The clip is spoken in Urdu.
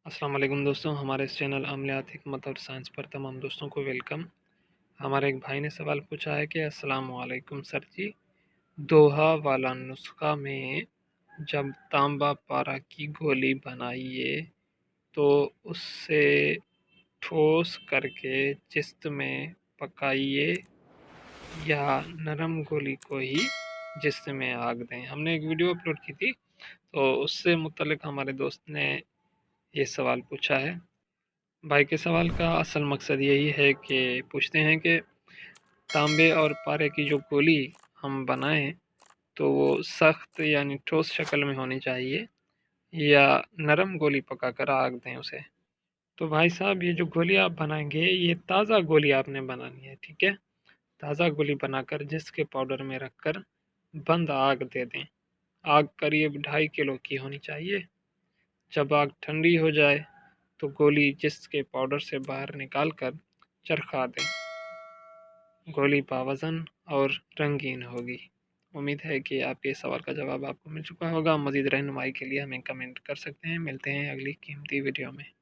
السلام علیکم دوستوں، ہمارے اس چینل عملیات حکمت اور سائنس پر تمام دوستوں کو ویلکم۔ ہمارے ایک بھائی نے سوال پوچھا ہے کہ السلام علیکم سر جی، دوحہ والا نسخہ میں جب تانبا پارا کی گولی بنائیے تو اس سے ٹھوس کر کے جست میں پکائیے یا نرم گولی کو ہی جست میں آگ دیں۔ ہم نے ایک ویڈیو اپلوڈ کی تھی، تو اس سے متعلق ہمارے دوست نے یہ سوال پوچھا ہے۔ بھائی کے سوال کا اصل مقصد یہی ہے کہ پوچھتے ہیں کہ تانبے اور پارے کی جو گولی ہم بنائیں تو وہ سخت یعنی ٹھوس شکل میں ہونی چاہیے یا نرم گولی پکا کر آگ دیں اسے۔ تو بھائی صاحب، یہ جو گولی آپ بنائیں گے یہ تازہ گولی آپ نے بنانی ہے، ٹھیک ہے؟ تازہ گولی بنا کر جس کے پاؤڈر میں رکھ کر بند آگ دے دیں۔ آگ قریب 2.5 کلو کی ہونی چاہیے۔ جب آگ ٹھنڈی ہو جائے تو گولی جس کے پاؤڈر سے باہر نکال کر چرخا دیں۔ گولی باوزن اور رنگین ہوگی۔ امید ہے کہ آپ کے سوال کا جواب آپ کو مل چکا ہوگا۔ مزید رہنمائی کے لیے ہمیں کمنٹ کر سکتے ہیں۔ ملتے ہیں اگلی قیمتی ویڈیو میں۔